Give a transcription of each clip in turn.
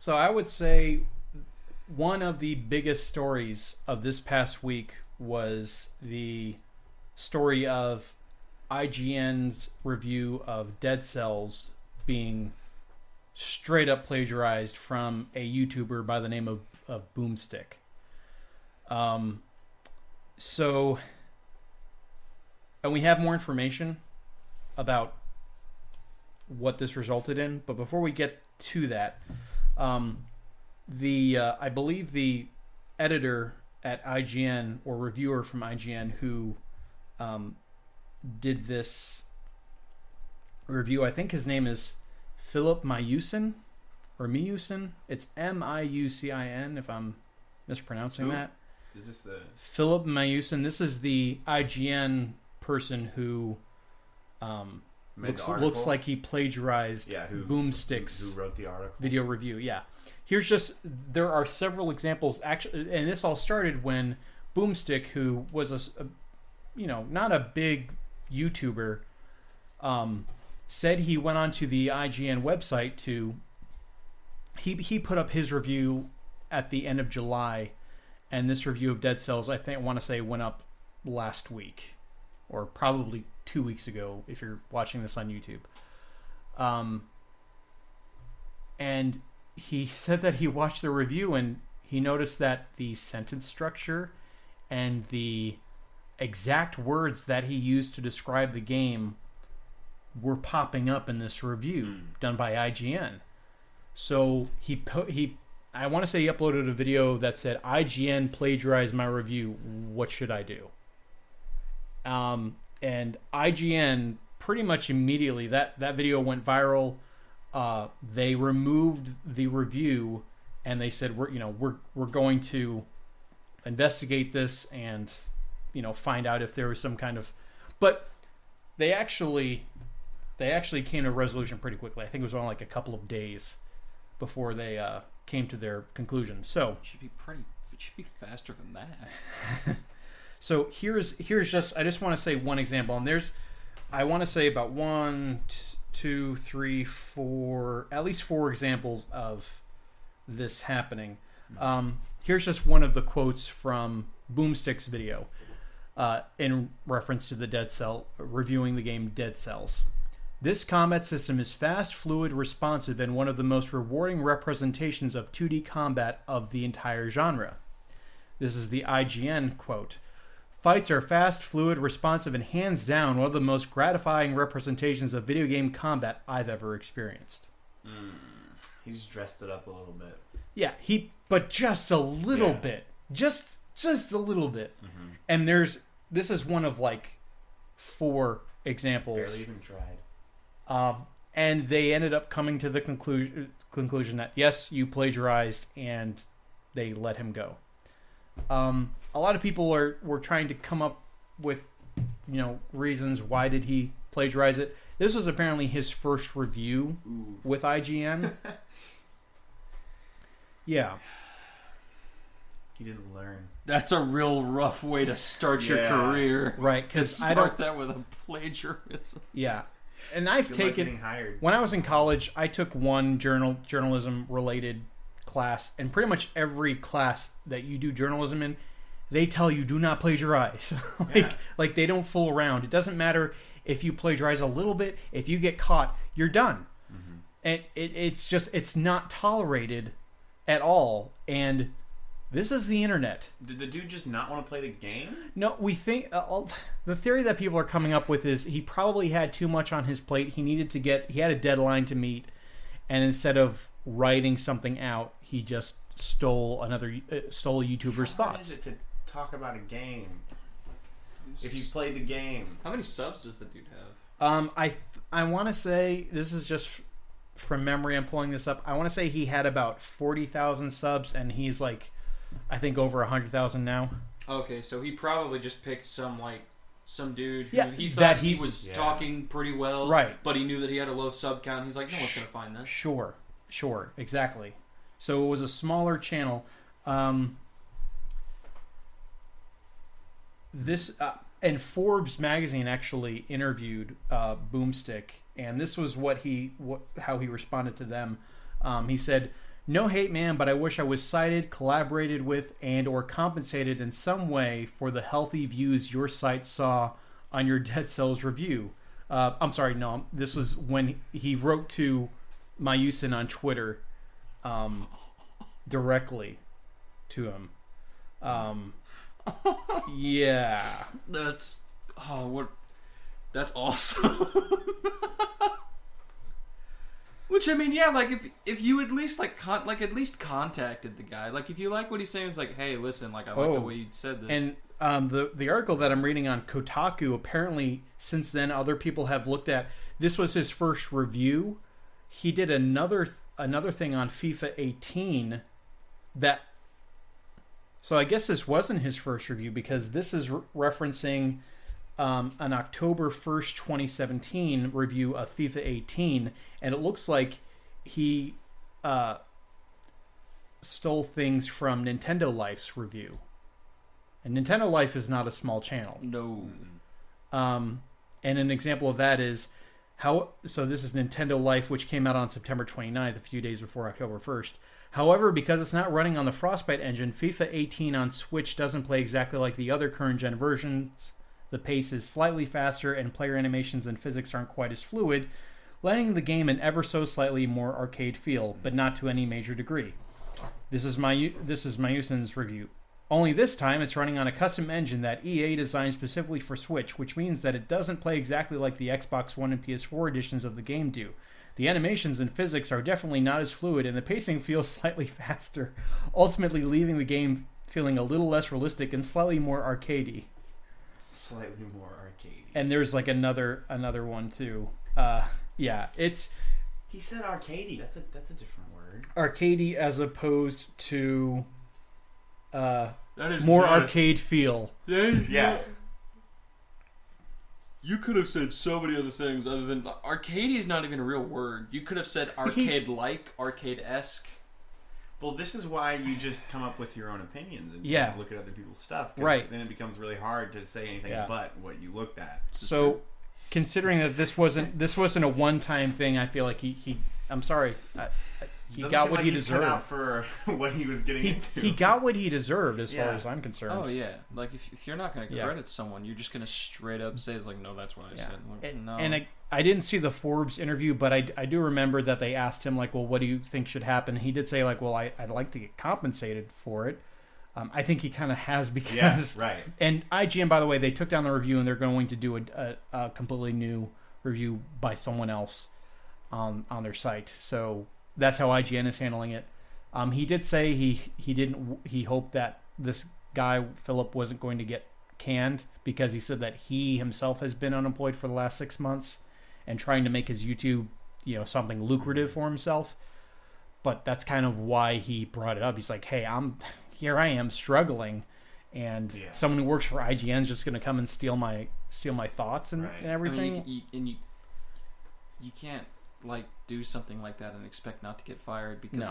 So I would say one of the biggest stories of this past week was the story of IGN's review of Dead Cells being straight up plagiarized from a YouTuber by the name of Boomstick. So, and we have more information about what this resulted in, but before we get to that, I believe the editor at IGN or reviewer from IGN who did this review, I think his name is Filip Miucin or Miucin. It's Miucin if I'm mispronouncing that. Is this the Filip Miucin? This is the IGN person who looks like he plagiarized Boomstick's who wrote the article video review. Yeah. There are several examples actually, and this all started when Boomstick, who was not a big YouTuber, said he went onto the IGN website he put up his review at the end of July, and this review of Dead Cells, I want to say, went up last week, or probably 2 weeks ago if you're watching this on YouTube. And he said that he watched the review and he noticed that the sentence structure and the exact words that he used to describe the game were popping up in this review done by IGN. So I want to say he uploaded a video that said, IGN plagiarized my review. What should I do? And IGN pretty much immediately, that video went viral. They removed the review and they said, we're going to investigate this and, find out if there was some kind of, but they actually came to a resolution pretty quickly. I think it was only like a couple of days before they came to their conclusion. So it should be faster than that. So here's just, I just want to say one example, and I want to say about 1, 2, 3, 4, at least 4 examples of this happening. Here's just one of the quotes from Boomstick's video in reference to the Dead Cell, reviewing the game Dead Cells. This combat system is fast, fluid, responsive, and one of the most rewarding representations of 2D combat of the entire genre. This is the IGN quote. Fights are fast, fluid, responsive, and hands down one of the most gratifying representations of video game combat I've ever experienced. He's dressed it up a little bit. Yeah, but just a little bit. Just a little bit. Mm-hmm. And this is one of like 4 examples. Barely even tried. And they ended up coming to the conclusion that yes, you plagiarized, and they let him go. A lot of people were trying to come up with, reasons why did he plagiarize it. This was apparently his first review with IGN. Yeah. He didn't learn. That's a real rough way to start your career. Right. Because start that with a plagiarism. Yeah. And I've taken, when I was in college, I took one journalism related class, and pretty much every class that you do journalism in, they tell you do not plagiarize. like they don't fool around. It doesn't matter if you plagiarize a little bit. If you get caught, you're done. Mm-hmm. And it's not tolerated at all. And this is the internet. Did the dude just not want to play the game? No, we think the theory that people are coming up with is he probably had too much on his plate. He had a deadline to meet, and instead of writing something out, he just stole a YouTuber's thoughts. How is it to talk about a game if you played the game? How many subs does the dude have? I want to say, this is just from memory, I'm pulling this up. I want to say he had about 40,000 subs, and he's like, I think over 100,000 now. Okay, so he probably just picked some dude who he thought that he was talking pretty well, right? But he knew that he had a low sub count. He's like, no one's gonna find this. Sure, exactly. So it was a smaller channel. And Forbes magazine actually interviewed Boomstick, and this was how he responded to them. He said, No hate, man, but I wish I was cited, collaborated with, and or compensated in some way for the healthy views your site saw on your Dead Cells review. I'm sorry, no, this was when he wrote to Miucin on Twitter directly to him. Yeah. That's awesome. Which, I mean, yeah, like if you at least at least contacted the guy, like if you like what he's saying, it's like, hey, listen, like I like the way you said this. And the article that I'm reading on Kotaku, apparently since then other people have looked at, this was his first review. He did another thing on FIFA 18 that, so I guess this wasn't his first review, because this is referencing an October 1st, 2017 review of FIFA 18, and it looks like he stole things from Nintendo Life's review. And Nintendo Life is not a small channel. No. And an example of that is so this is Nintendo Life, which came out on September 29th, a few days before October 1st. However, because it's not running on the Frostbite engine, FIFA 18 on Switch doesn't play exactly like the other current-gen versions. The pace is slightly faster, and player animations and physics aren't quite as fluid, lending the game an ever so slightly more arcade feel, but not to any major degree. This is Miucin's review. Only this time, it's running on a custom engine that EA designed specifically for Switch, which means that it doesn't play exactly like the Xbox One and PS4 editions of the game do. The animations and physics are definitely not as fluid, and the pacing feels slightly faster, ultimately leaving the game feeling a little less realistic and slightly more arcadey. Slightly more arcadey. And there's like another one too. Yeah, it's. He said arcadey. That's a different word. Arcadey as opposed to. That is more good. Arcade feel. Yeah. You could have said so many other things other than arcadey is not even a real word. You could have said arcade-like, arcade-esque. Well, this is why you just come up with your own opinions and look at other people's stuff. Right. Then it becomes really hard to say anything but what you looked at. So, considering that this wasn't a one-time thing, I feel like he I'm sorry. He got what he deserved. Cut out for what he was getting into. He got what he deserved, as far as I'm concerned. Oh yeah, like if you're not going to credit someone, you're just going to straight up say it's like, no, that's what I said. Like, no. And I didn't see the Forbes interview, but I do remember that they asked him like, well, what do you think should happen? He did say like, well, I'd like to get compensated for it. I think he kind of has, because right. And IGN, by the way, they took down the review and they're going to do a completely new review by someone else on their site. So that's how IGN is handling it. He did say he hoped that this guy Filip wasn't going to get canned, because he said that he himself has been unemployed for the last 6 months and trying to make his YouTube, something lucrative for himself. But that's kind of why he brought it up. He's like, hey, I am struggling, and someone who works for IGN is just going to come and steal my thoughts and everything. I mean, you can't like do something like that and expect not to get fired, because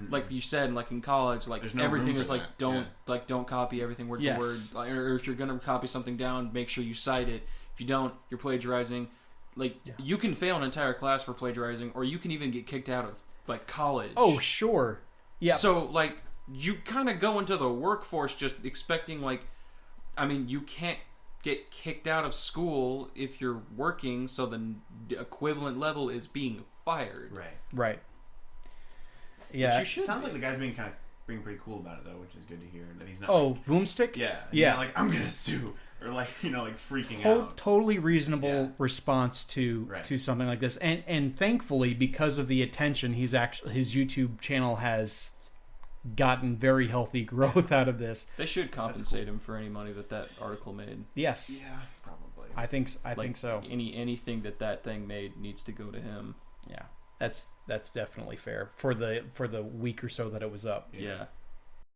like you said, like in college, like no everything is that. like don't copy everything word for word, or if you're gonna copy something down, make sure you cite it. If you don't, you're plagiarizing. Like you can fail an entire class for plagiarizing, or you can even get kicked out of like college. Oh sure, yeah. So like you kind of go into the workforce just expecting you can't get kicked out of school if you're working, so the equivalent level is being fired. Right. Yeah. It sounds like the guy's being pretty cool about it though, which is good to hear. That he's not. Oh, Boomstick. Yeah. Like, I'm gonna sue, or like freaking out. Totally reasonable response to something like this, and thankfully, because of the attention, his YouTube channel has gotten very healthy growth out of this. They should compensate him for any money that article made. Yes. Yeah, probably. I think so. Anything that thing made needs to go to him. Yeah. That's definitely fair for the week or so that it was up. Yeah.